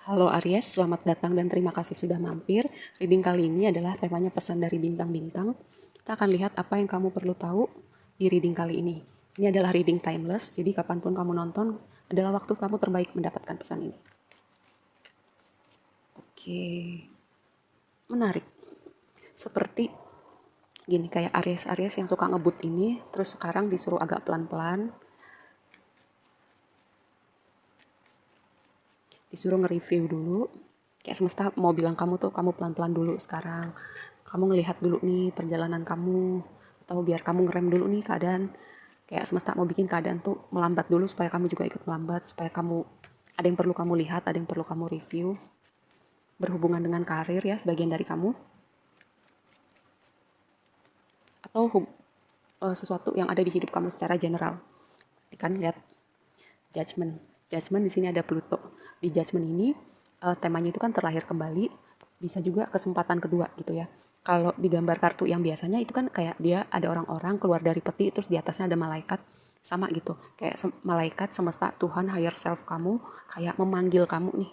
Halo Aries, selamat datang dan terima kasih sudah mampir. Reading kali ini adalah temanya pesan dari bintang-bintang. Kita akan lihat apa yang kamu perlu tahu di reading kali ini. Ini adalah reading timeless, jadi kapanpun kamu nonton adalah waktu kamu terbaik mendapatkan pesan ini. Oke, menarik. Seperti gini, kayak Aries-Aries yang suka ngebut ini, terus sekarang disuruh agak pelan-pelan, disuruh nge-review dulu. Kayak semesta mau bilang kamu tuh, kamu pelan-pelan dulu sekarang. Kamu ngelihat dulu nih perjalanan kamu, atau biar kamu ngerem dulu nih keadaan. Kayak semesta mau bikin keadaan tuh melambat dulu supaya kamu juga ikut melambat, supaya kamu ada yang perlu kamu lihat, ada yang perlu kamu review. Berhubungan dengan karir ya, sebagian dari kamu. Atau sesuatu yang ada di hidup kamu secara general. Kan lihat judgment. Judgment di sini ada Pluto. Di judgment ini temanya itu kan terlahir kembali, bisa juga kesempatan kedua gitu ya. Kalau di gambar kartu yang biasanya itu kan kayak dia ada orang-orang keluar dari peti terus di atasnya ada malaikat sama gitu. Kayak malaikat semesta Tuhan higher self kamu kayak memanggil kamu nih.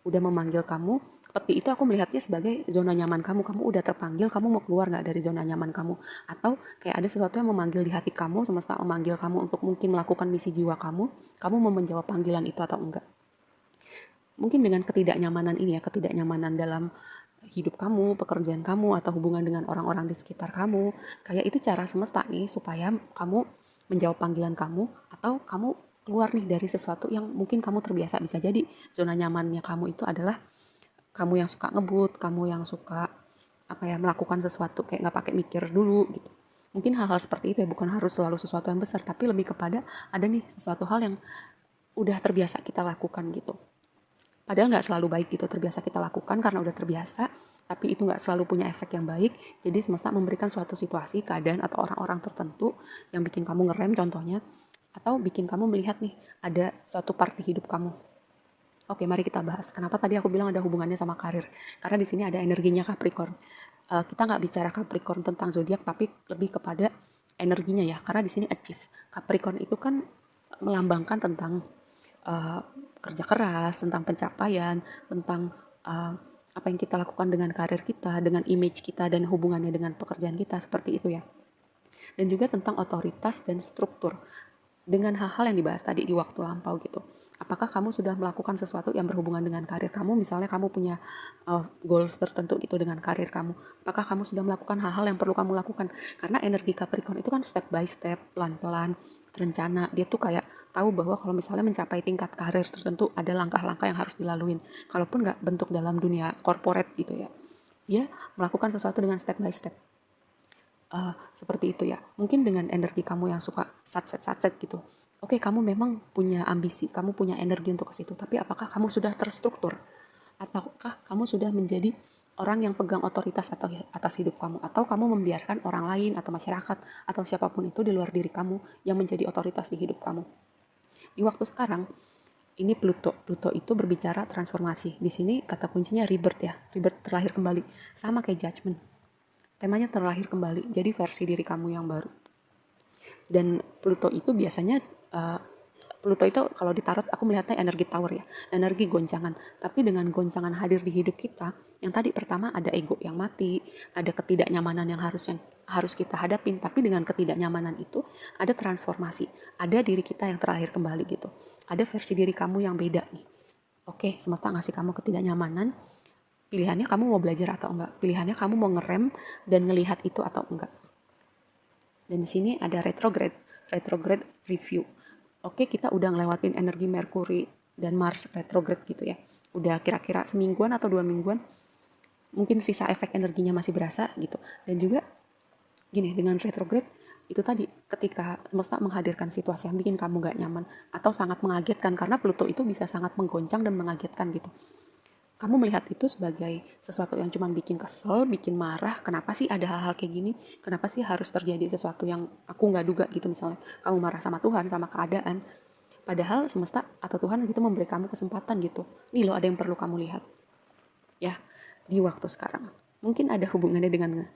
Udah memanggil kamu, peti itu aku melihatnya sebagai zona nyaman kamu. Kamu udah terpanggil, kamu mau keluar nggak dari zona nyaman kamu? Atau kayak ada sesuatu yang memanggil di hati kamu, semesta memanggil kamu untuk mungkin melakukan misi jiwa kamu mau menjawab panggilan itu atau enggak? Mungkin dengan ketidaknyamanan ini ya, ketidaknyamanan dalam hidup kamu, pekerjaan kamu, atau hubungan dengan orang-orang di sekitar kamu, kayak itu cara semesta nih supaya kamu menjawab panggilan kamu, atau kamu keluar nih dari sesuatu yang mungkin kamu terbiasa. Bisa jadi zona nyamannya kamu itu adalah kamu yang suka ngebut, kamu yang suka apa ya melakukan sesuatu kayak nggak pakai mikir dulu gitu. Mungkin hal-hal seperti itu ya, bukan harus selalu sesuatu yang besar, tapi lebih kepada ada nih sesuatu hal yang udah terbiasa kita lakukan gitu. Padahal nggak selalu baik gitu, terbiasa kita lakukan karena udah terbiasa, tapi itu nggak selalu punya efek yang baik. Jadi semesta memberikan suatu situasi, keadaan, atau orang-orang tertentu yang bikin kamu ngerem contohnya, atau bikin kamu melihat nih ada suatu part di hidup kamu. Oke, mari kita bahas. Kenapa tadi aku bilang ada hubungannya sama karir? Karena di sini ada energinya Capricorn. Kita nggak bicara Capricorn tentang zodiak, tapi lebih kepada energinya ya. Karena di sini achieve. Capricorn itu kan melambangkan tentang uh, kerja keras, tentang pencapaian, tentang uh, apa yang kita lakukan dengan karir kita, dengan image kita, dan hubungannya dengan pekerjaan kita, seperti itu ya. Dan juga tentang otoritas dan struktur dengan hal-hal yang dibahas tadi di waktu lampau gitu. Apakah kamu sudah melakukan sesuatu yang berhubungan dengan karir kamu? Misalnya kamu punya goals tertentu gitu dengan karir kamu. Apakah kamu sudah melakukan hal-hal yang perlu kamu lakukan? Karena energi Capricorn itu kan step by step, pelan-pelan, terencana. Dia tuh kayak tahu bahwa kalau misalnya mencapai tingkat karir tertentu ada langkah-langkah yang harus dilaluin. Kalaupun nggak bentuk dalam dunia corporate gitu ya. Dia melakukan sesuatu dengan step by step. Seperti itu ya. Mungkin dengan energi kamu yang suka satset-satset gitu. Oke, kamu memang punya ambisi, kamu punya energi untuk ke situ, tapi apakah kamu sudah terstruktur? Ataukah kamu sudah menjadi orang yang pegang otoritas atau atas hidup kamu? Atau kamu membiarkan orang lain atau masyarakat atau siapapun itu di luar diri kamu yang menjadi otoritas di hidup kamu? Di waktu sekarang, ini Pluto. Pluto itu berbicara transformasi. Di sini kata kuncinya rebirth ya. Rebirth terlahir kembali. Sama kayak judgment. Temanya terlahir kembali, jadi versi diri kamu yang baru. Dan Pluto itu biasanya, Pluto itu kalau ditarot aku melihatnya energi tower ya, energi goncangan. Tapi dengan goncangan hadir di hidup kita, yang tadi pertama ada ego yang mati, ada ketidaknyamanan yang harus kita hadapin. Tapi dengan ketidaknyamanan itu ada transformasi, ada diri kita yang terlahir kembali gitu. Ada versi diri kamu yang beda nih. Oke, semesta ngasih kamu ketidaknyamanan, pilihannya kamu mau belajar atau enggak. Pilihannya kamu mau ngerem dan ngelihat itu atau enggak. Dan di sini ada retrograde review. Oke, kita udah ngelewatin energi Merkuri dan Mars retrograde gitu ya. Udah kira-kira semingguan atau 2 mingguan. Mungkin sisa efek energinya masih berasa gitu. Dan juga gini, dengan retrograde itu tadi ketika semesta menghadirkan situasi yang bikin kamu gak nyaman atau sangat mengagetkan, karena Pluto itu bisa sangat menggoncang dan mengagetkan gitu. Kamu melihat itu sebagai sesuatu yang cuma bikin kesel, bikin marah. Kenapa sih ada hal-hal kayak gini? Kenapa sih harus terjadi sesuatu yang aku nggak duga gitu misalnya. Kamu marah sama Tuhan, sama keadaan. Padahal semesta atau Tuhan gitu memberi kamu kesempatan gitu. Nih loh ada yang perlu kamu lihat. Ya, di waktu sekarang. Mungkin ada hubungannya dengan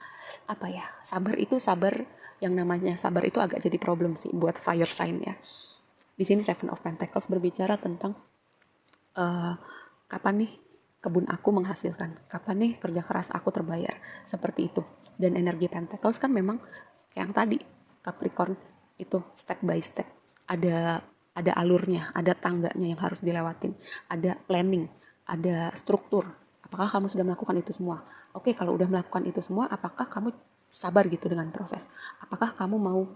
apa ya, sabar yang namanya sabar itu agak jadi problem sih buat fire sign ya. Di sini Seven of Pentacles berbicara tentang uh, kapan nih kebun aku menghasilkan, kapan nih kerja keras aku terbayar, seperti itu. Dan energi Pentacles kan memang kayak yang tadi, Capricorn itu step by step, ada alurnya, ada tangganya yang harus dilewatin, ada planning, ada struktur. Apakah kamu sudah melakukan itu semua? Oke, kalau udah melakukan itu semua, apakah kamu sabar gitu dengan proses? Apakah kamu mau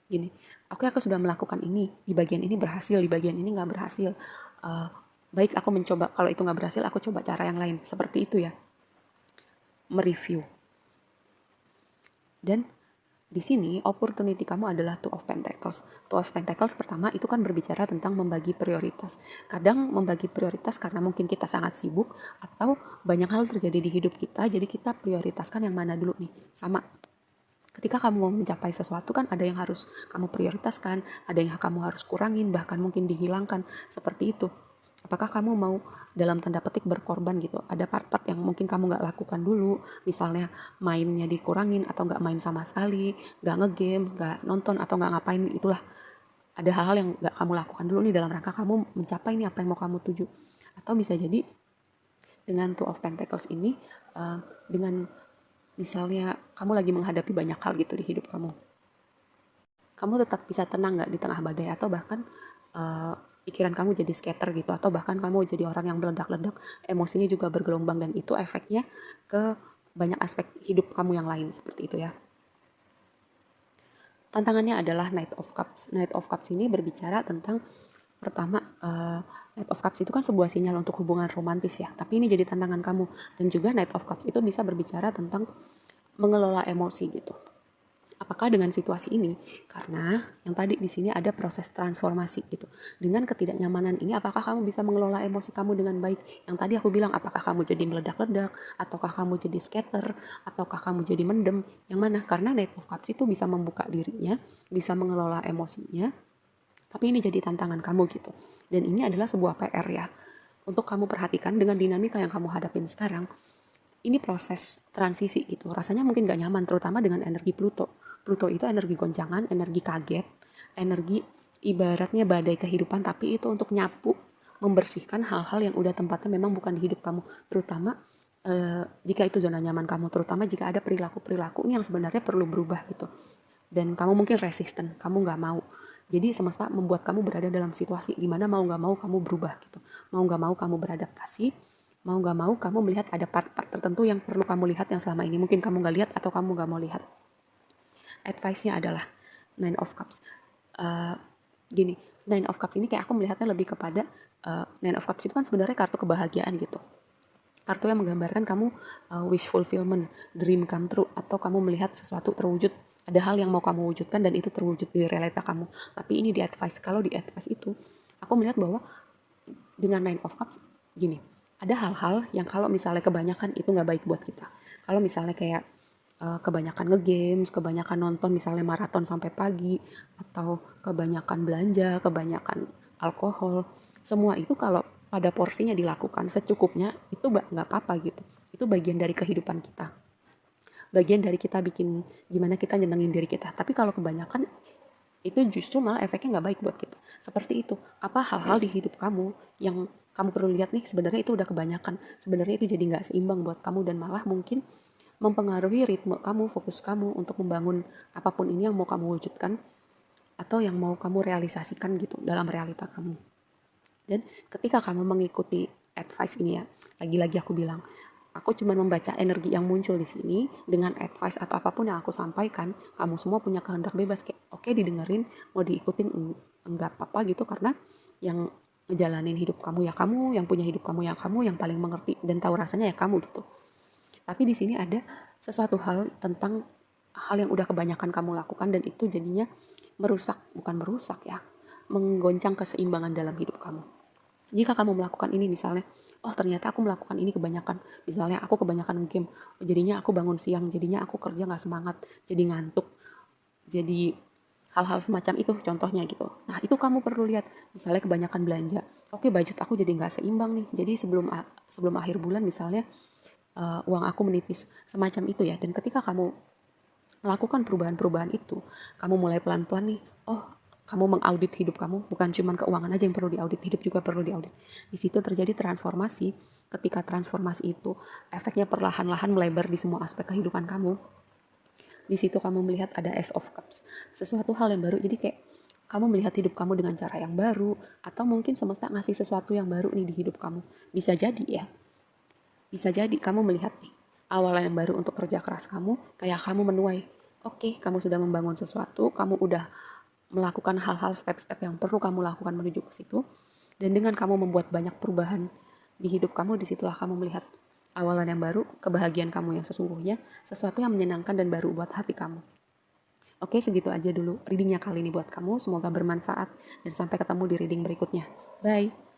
gini, oke aku sudah melakukan ini, di bagian ini berhasil, di bagian ini nggak berhasil. Uh, Baik aku mencoba, kalau itu nggak berhasil, aku coba cara yang lain. Seperti itu ya, mereview. Dan di sini opportunity kamu adalah Two of Pentacles. Two of Pentacles pertama itu kan berbicara tentang membagi prioritas. Kadang membagi prioritas karena mungkin kita sangat sibuk atau banyak hal terjadi di hidup kita, jadi kita prioritaskan yang mana dulu nih. Sama ketika kamu mau mencapai sesuatu kan ada yang harus kamu prioritaskan, ada yang kamu harus kurangin, bahkan mungkin dihilangkan, seperti itu. Apakah kamu mau dalam tanda petik berkorban gitu? Ada part-part yang mungkin kamu nggak lakukan dulu, misalnya mainnya dikurangin atau nggak main sama sekali, nggak ngegame, nggak nonton atau nggak ngapain, itulah. Ada hal-hal yang nggak kamu lakukan dulu nih dalam rangka kamu mencapai nih apa yang mau kamu tuju. Atau bisa jadi dengan Two of Pentacles ini, dengan misalnya kamu lagi menghadapi banyak hal gitu di hidup kamu, kamu tetap bisa tenang nggak di tengah badai, atau bahkan pikiran kamu jadi scatter gitu, atau bahkan kamu jadi orang yang meledak-ledak, emosinya juga bergelombang, dan itu efeknya ke banyak aspek hidup kamu yang lain, seperti itu ya. Tantangannya adalah Knight of Cups. Knight of Cups ini berbicara tentang pertama, Knight of Cups itu kan sebuah sinyal untuk hubungan romantis ya, tapi ini jadi tantangan kamu. Dan juga Knight of Cups itu bisa berbicara tentang mengelola emosi gitu. Apakah dengan situasi ini, karena yang tadi di sini ada proses transformasi gitu. Dengan ketidaknyamanan ini, apakah kamu bisa mengelola emosi kamu dengan baik? Yang tadi aku bilang, apakah kamu jadi meledak-ledak, ataukah kamu jadi scatter, ataukah kamu jadi mendem? Yang mana? Karena Knight of Cups itu bisa membuka dirinya, bisa mengelola emosinya, tapi ini jadi tantangan kamu gitu. Dan ini adalah sebuah PR ya. Untuk kamu perhatikan dengan dinamika yang kamu hadapin sekarang, ini proses transisi gitu. Rasanya mungkin gak nyaman, terutama dengan energi Pluto. Pluto itu energi goncangan, energi kaget, energi ibaratnya badai kehidupan, tapi itu untuk nyapu, membersihkan hal-hal yang udah tempatnya memang bukan di hidup kamu. Terutama jika itu zona nyaman kamu, terutama jika ada perilaku-perilaku ini yang sebenarnya perlu berubah gitu. Dan kamu mungkin resisten, kamu gak mau. Jadi semesta membuat kamu berada dalam situasi dimana mau gak mau kamu berubah gitu. Mau gak mau kamu beradaptasi, mau gak mau kamu melihat ada part-part tertentu yang perlu kamu lihat yang selama ini mungkin kamu gak lihat atau kamu gak mau lihat. Advice-nya adalah Nine of Cups. Gini, Nine of Cups ini kayak aku melihatnya lebih kepada Nine of Cups itu kan sebenarnya kartu kebahagiaan gitu. Kartu yang menggambarkan kamu wish fulfillment, dream come true, atau kamu melihat sesuatu terwujud. Ada hal yang mau kamu wujudkan dan itu terwujud di realita kamu. Tapi ini di advice. Kalau di advice itu, aku melihat bahwa dengan Nine of Cups, gini, ada hal-hal yang kalau misalnya kebanyakan itu nggak baik buat kita. Kalau misalnya kayak kebanyakan nge-games, kebanyakan nonton misalnya maraton sampai pagi, atau kebanyakan belanja, kebanyakan alkohol, semua itu kalau pada porsinya dilakukan secukupnya, itu nggak apa-apa gitu. Itu bagian dari kehidupan kita. Bagian dari kita bikin gimana kita nyenengin diri kita. Tapi kalau kebanyakan, itu justru malah efeknya nggak baik buat kita. Seperti itu. Apa hal-hal di hidup kamu yang kamu perlu lihat nih, sebenarnya itu udah kebanyakan. Sebenarnya itu jadi nggak seimbang buat kamu dan malah mungkin mempengaruhi ritme kamu, fokus kamu untuk membangun apapun ini yang mau kamu wujudkan atau yang mau kamu realisasikan gitu dalam realita kamu. Dan ketika kamu mengikuti advice ini ya, lagi-lagi aku bilang, aku cuma membaca energi yang muncul di sini dengan advice atau apapun yang aku sampaikan. Kamu semua punya kehendak bebas, kayak oke didengerin, mau diikutin enggak apa-apa gitu, karena yang ngejalanin hidup kamu ya kamu, yang punya hidup kamu ya kamu, yang paling mengerti dan tahu rasanya ya kamu gitu. Tapi di sini ada sesuatu hal tentang hal yang udah kebanyakan kamu lakukan dan itu jadinya bukan merusak ya, menggoncang keseimbangan dalam hidup kamu. Jika kamu melakukan ini misalnya, oh ternyata aku melakukan ini kebanyakan, misalnya aku kebanyakan game, jadinya aku bangun siang, jadinya aku kerja gak semangat, jadi ngantuk, jadi hal-hal semacam itu contohnya gitu. Nah itu kamu perlu lihat, misalnya kebanyakan belanja, oke budget aku jadi gak seimbang nih, jadi sebelum akhir bulan misalnya uang aku menipis, semacam itu ya. Dan ketika kamu melakukan perubahan-perubahan itu, kamu mulai pelan-pelan nih, oh kamu mengaudit hidup kamu, bukan cuma keuangan aja yang perlu diaudit, hidup juga perlu diaudit. Di situ terjadi transformasi. Ketika transformasi itu efeknya perlahan-lahan melebar di semua aspek kehidupan kamu. Di situ kamu melihat ada Ace of Cups, sesuatu hal yang baru. Jadi kayak kamu melihat hidup kamu dengan cara yang baru, atau mungkin semesta ngasih sesuatu yang baru nih di hidup kamu. Bisa jadi ya, bisa jadi kamu melihat nih, awalan yang baru untuk kerja keras kamu, kayak kamu menuai. Oke, kamu sudah membangun sesuatu, kamu udah melakukan hal-hal step-step yang perlu kamu lakukan menuju ke situ. Dan dengan kamu membuat banyak perubahan di hidup kamu, disitulah kamu melihat awalan yang baru, kebahagiaan kamu yang sesungguhnya, sesuatu yang menyenangkan dan baru buat hati kamu. Oke, segitu aja dulu readingnya kali ini buat kamu. Semoga bermanfaat dan sampai ketemu di reading berikutnya. Bye!